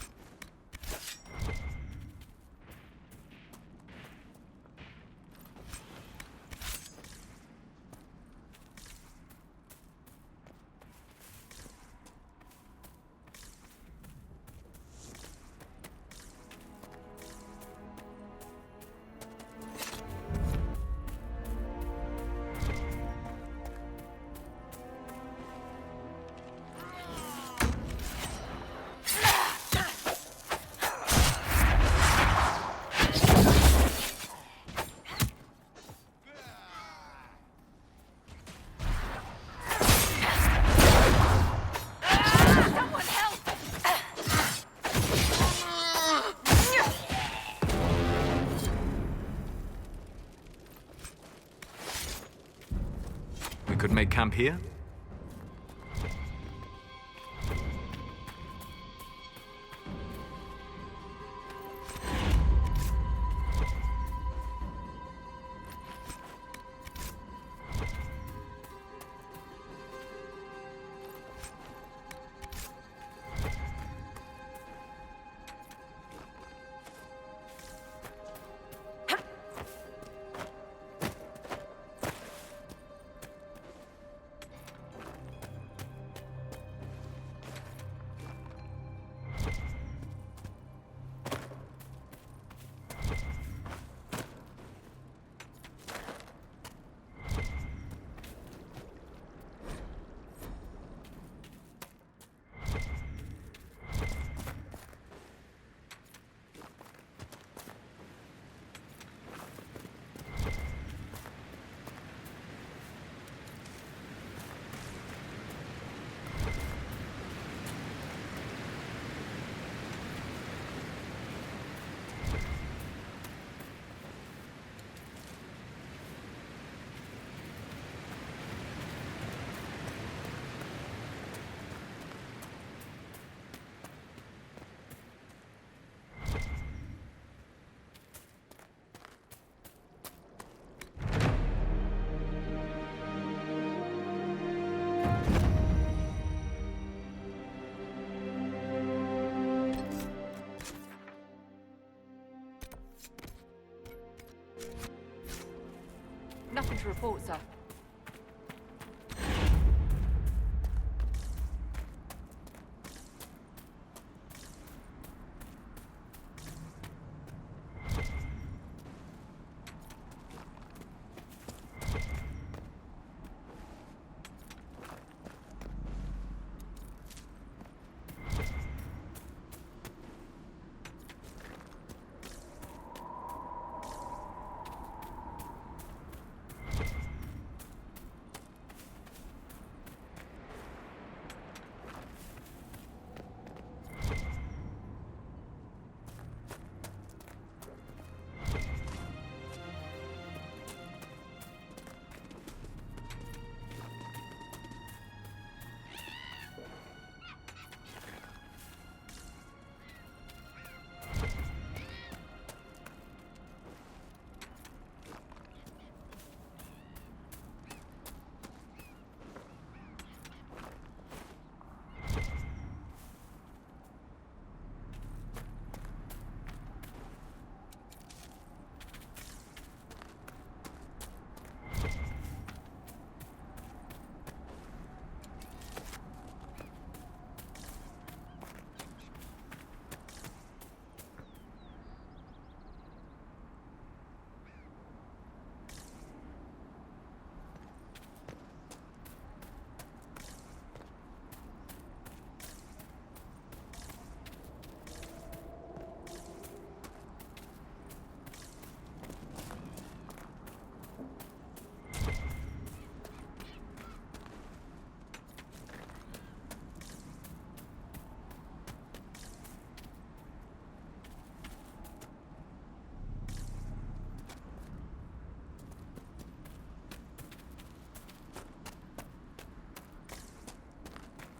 M: We could make camp here?
B: Nothing to report, sir.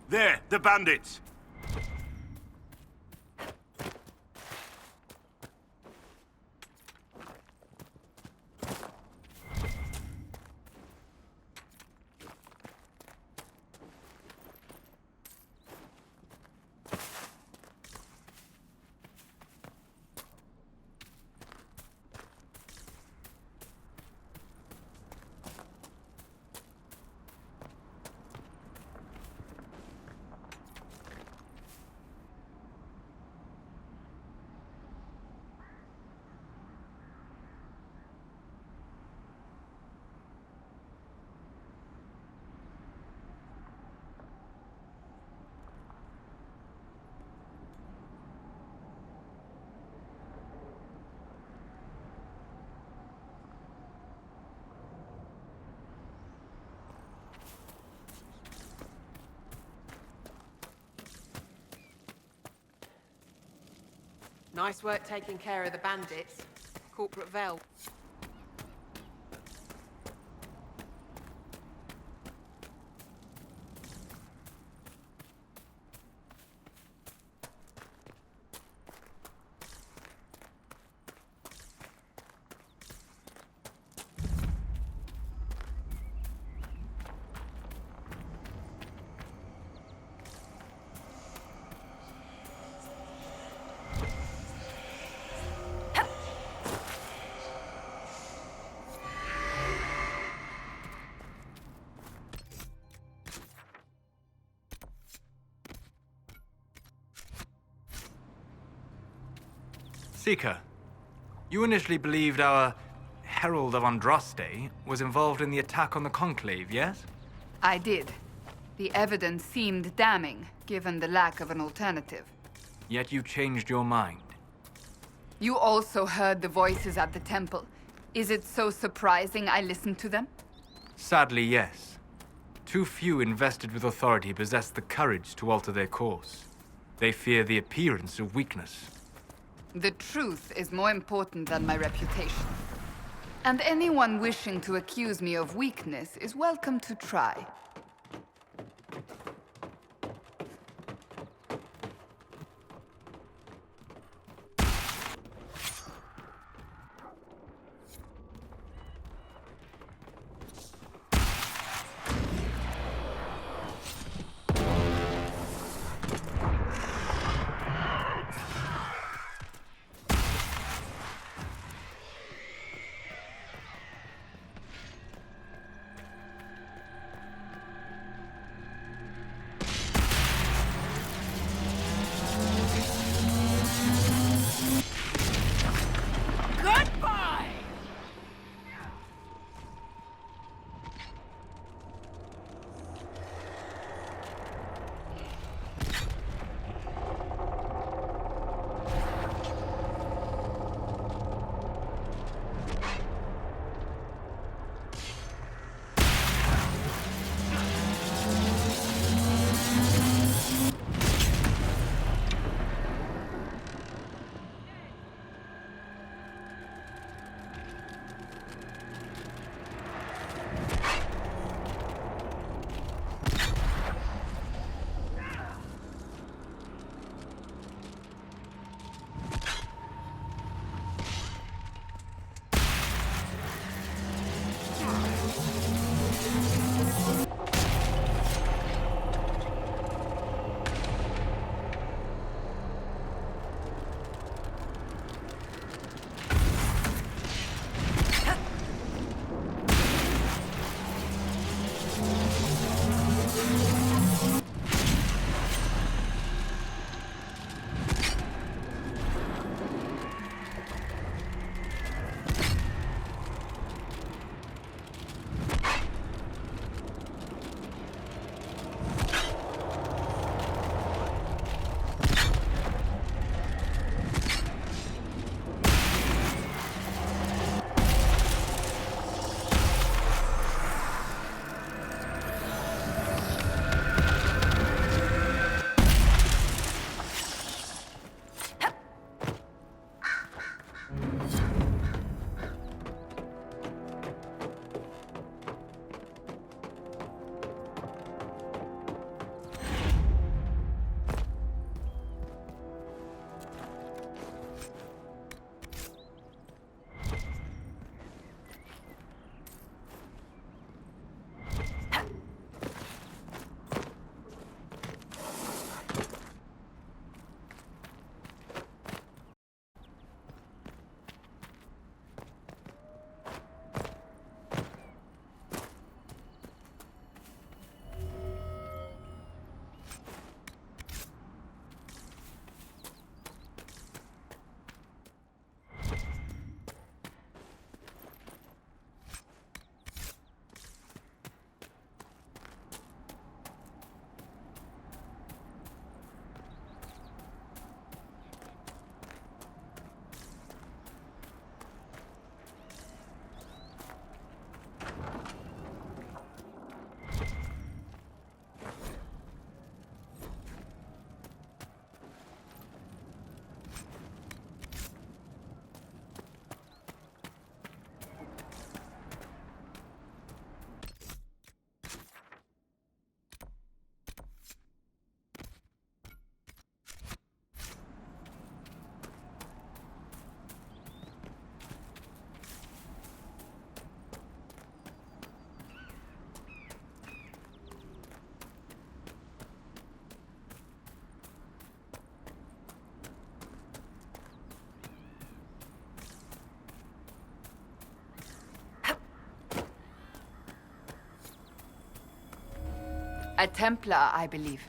N: There, the bandits!
K: Nice work taking care of the bandits. Corporate Vel.
M: Seeker, you initially believed our Herald of Andraste was involved in the attack on the Conclave, yes?
C: I did. The evidence seemed damning, given the lack of an alternative.
M: Yet you changed your mind.
C: You also heard the voices at the temple. Is it so surprising I listened to them?
M: Sadly, yes. Too few invested with authority possess the courage to alter their course. They fear the appearance of weakness.
C: The truth is more important than my reputation. And anyone wishing to accuse me of weakness is welcome to try. A Templar, I believe.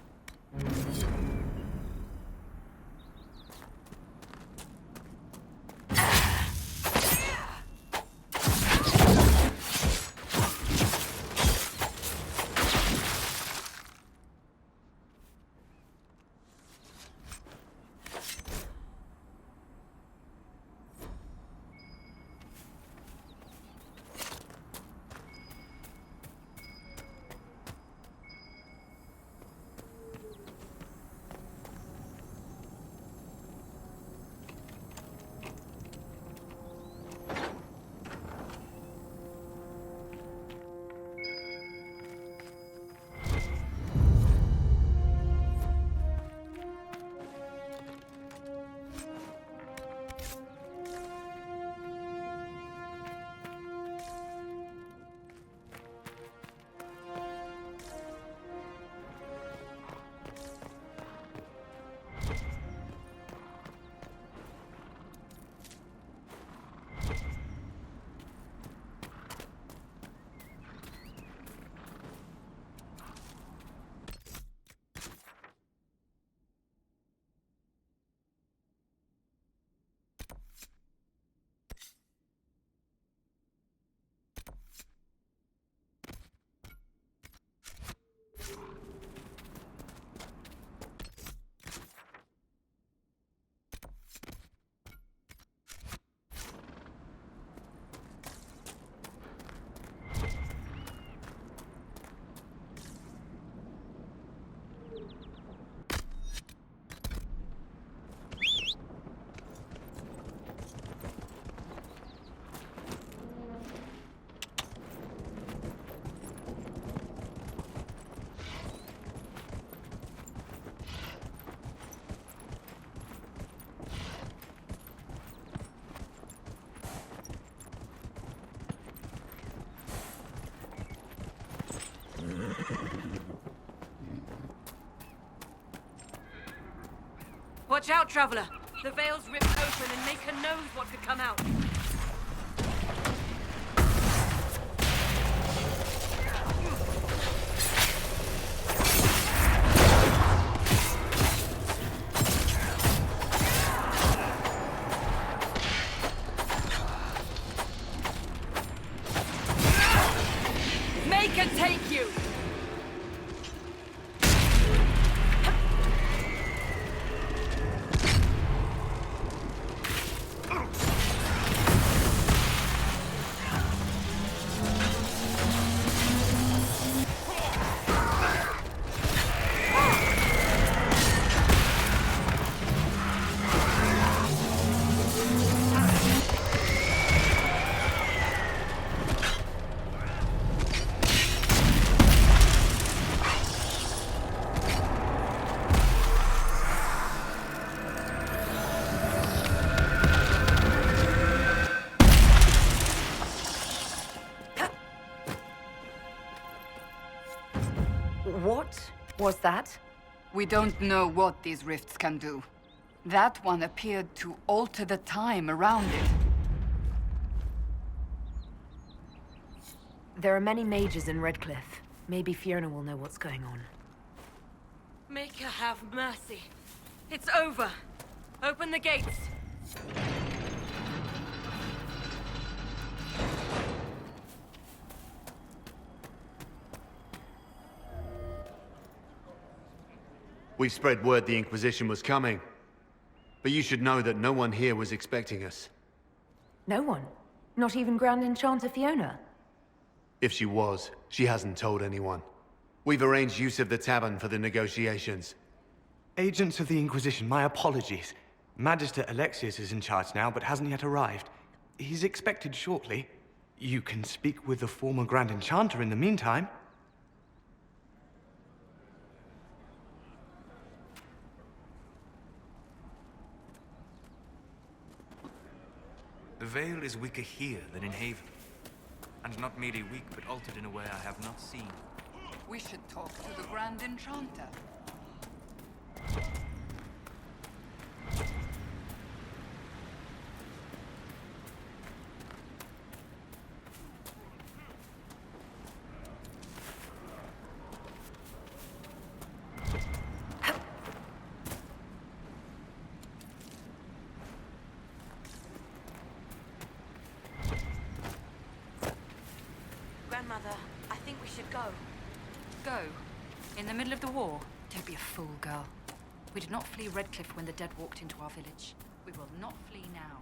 I: Watch out, traveler! The veil's ripped open and Maker knows what could come out. Maker take you!
B: What was that?
C: We don't know what these rifts can do. That one appeared to alter the time around it.
B: There are many mages in Redcliffe. Maybe Fiona will know what's going on.
I: Maker have mercy. It's over. Open the gates.
F: We spread word the Inquisition was coming. But you should know that no one here was expecting us.
B: No one? Not even Grand Enchanter Fiona?
F: If she was, she hasn't told anyone. We've arranged use of the tavern for the negotiations.
V: Agents of the Inquisition, my apologies. Magister Alexius is in charge now, but hasn't yet arrived. He's expected shortly. You can speak with the former Grand Enchanter in the meantime.
M: The Veil is weaker here than in Haven. And not merely weak, but altered in a way I have not seen.
C: We should talk to the Grand Enchanter.
L: Mother. I think we should go.
B: Go? In the middle of the war? Don't be a fool, girl. We did not flee Redcliffe when the dead walked into our village. We will not flee now.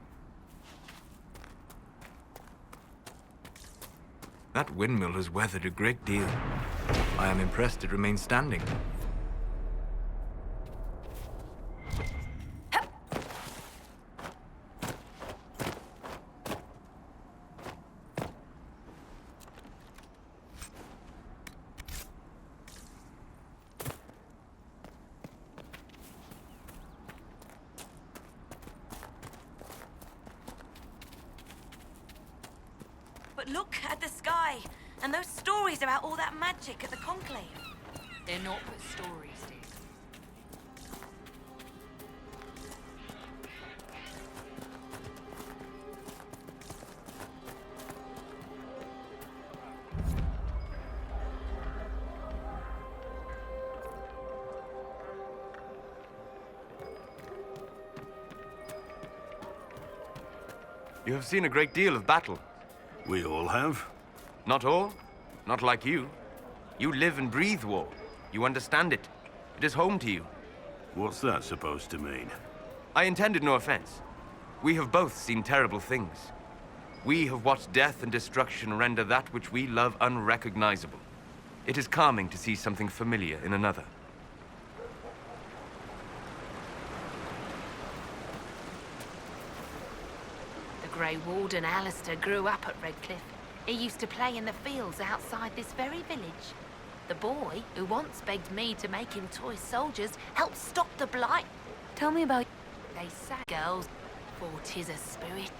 M: That windmill has weathered a great deal. I am impressed it remains standing.
L: But look at the sky, and those stories about all that magic at the Conclave.
B: They're not but stories, dear.
M: You have seen a great deal of battle.
N: We all have.
M: Not all. Not like you. You live and breathe war. You understand it. It is home to you.
N: What's that supposed to mean?
M: I intended no offense. We have both seen terrible things. We have watched death and destruction render that which we love unrecognizable. It is calming to see something familiar in another.
J: The Grey Warden Alistair grew up at Redcliffe. He used to play in the fields outside this very village. The boy, who once begged me to make him toy soldiers, helped stop the blight.
B: Tell me about...
J: They say girls, for 'tis a spirit.